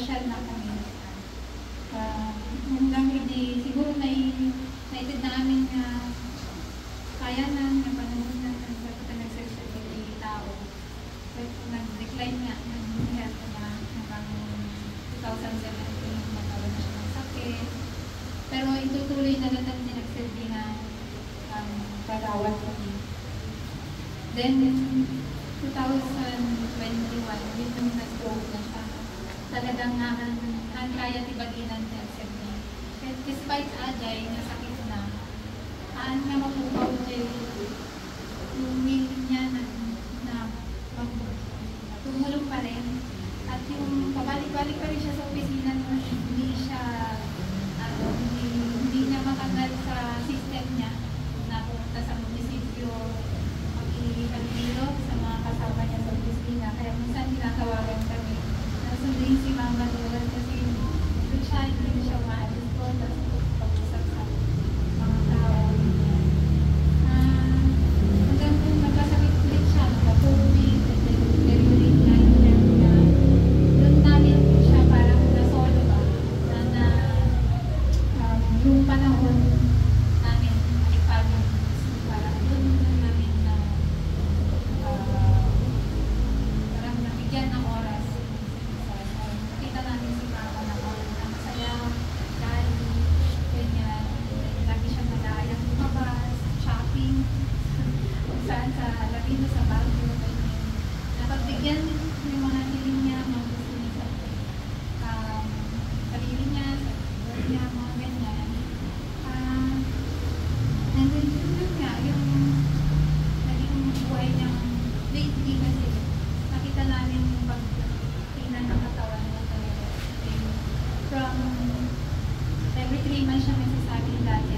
nagpasyal na kami. Hanggang hindi, siguro naitid namin na kaya na panahon na nag-certificate tao. But nag-decline nga ng health na hanggang 2017 nagkaroon na siya ng sakit. Pero itutuloy na lang natin nagsilbi na kagawad kami. Then, 2021, yun nag-stroke na siya. Talagang kaya tibaginan niya sa niya. Despite ajay na sakit na, nga mapukaw siya yung will niya na tumulong pa rin. At yung pabalik-balik pa rin siya sa opisina nung hindi niya matagal sa system niya na pumunta sa munisipyo, makikipagdilo sa mga kasama niya sa opisina. Kaya minsan tinatawagan kami. Nasundin si Mama doon kasi doon hindi siya umaalis ko. Tapos pag-usap sa mga tao. Hanggang kung magkasakit ulit siya, mag-COVID, deteriorate na yung health niya. Doon namin siya parang nasolo ba? Na yung panahon namin parang doon namin na parang nabigyan ng oras. Nakita namin si Mama na masaya, dahil ganyan, lagi siyang nag-aayang lumabas, shopping, kung saan sa Lavino, sa Baguio, ganyan. Napagbigyan yung mga hiling niya, mga gusto niya sa sarili niya, sa buhay niya, mga ganyan. Nandun nga, yung naging buhay niyang lately kasi nakita namin yung pagtingnan ng katawan niya talaga. From every 3 months siya may sasabi dati,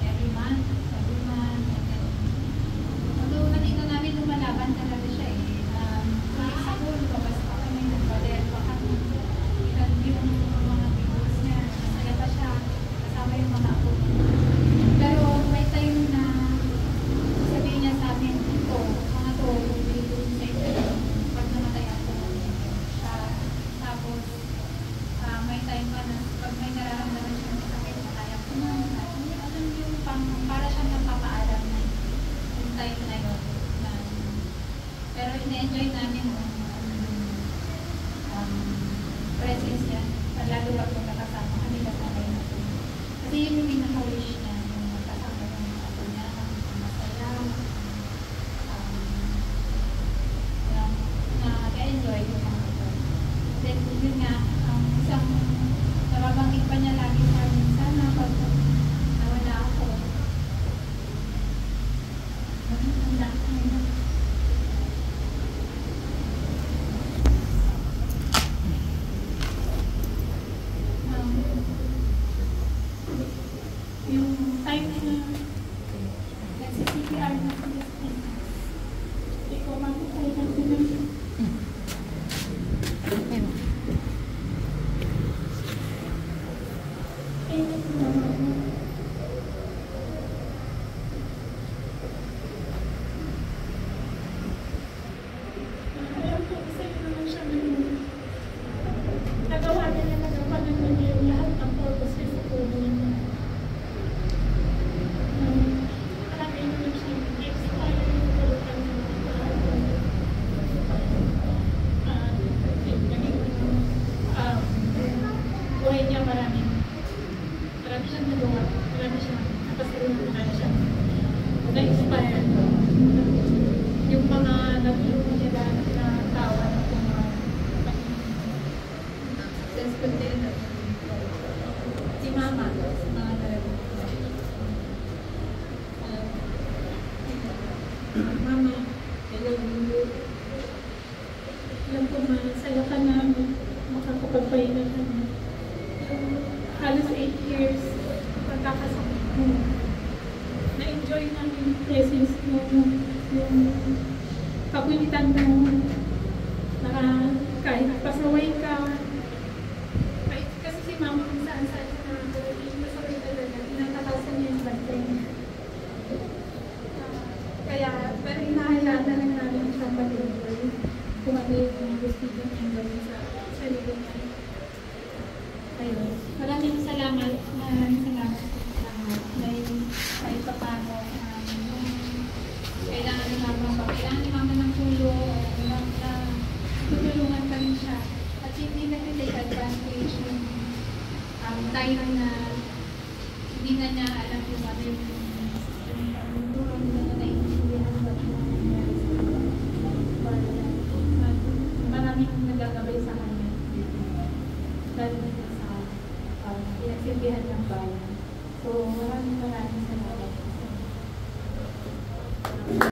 every month, and then, although nakita namin lumalaban talaga siya sa pool, lumabas pa kami, nagbader pa kami. Yung mga videos niya, masaya pa siya, kasama yung mga apo. Pero may time na sabihin niya sa amin, mga to, doon sa inyo, pag namatay ako siya. Tapos, may time pa na pag may nararamdaman siya ng sakit, kaya ko na. Alam yung para siyang nagpapaalam na yung time na yun. Pero ina-enjoy namin presence niya. Lalo pag magkakasama kami kasama yun natin. Kasi yun yung pinaka-wish niya, yung magkasama ng mga apo niya, masaya, na-enjoy yung mga ito. Then yun nga, isang nababanggit pa niya lagi sa amin, sana pag nawala ako, yung time na nagsi-CPR na sa listing, hindi ko makikay na sila. Si Mama, Mama, alam ko masaya ka na makakapagpahinga ka na. Halos 8 years pagkakasakit mo. Na-enjoy namin yung presence mo, yung kakulitan mo, kahit pasaway ka. Kasi si Mama kung saan-saan siya yung pasaway talaga, tinatakasan niya yung bantay niya. Kaya, pero hinahayaan na lang namin siya pag-enjoy kung ano yung gusto niya gawin sa sarili niya. advantage yung tayo na hindi na niya alam yung ano yung siguro hindi na naiintindihan ba't yung nangyayari sa kanya. Maraming nagagabay sa kanya. Lalo na sa pinagsilbihan ng bayan. So, maraming salamat.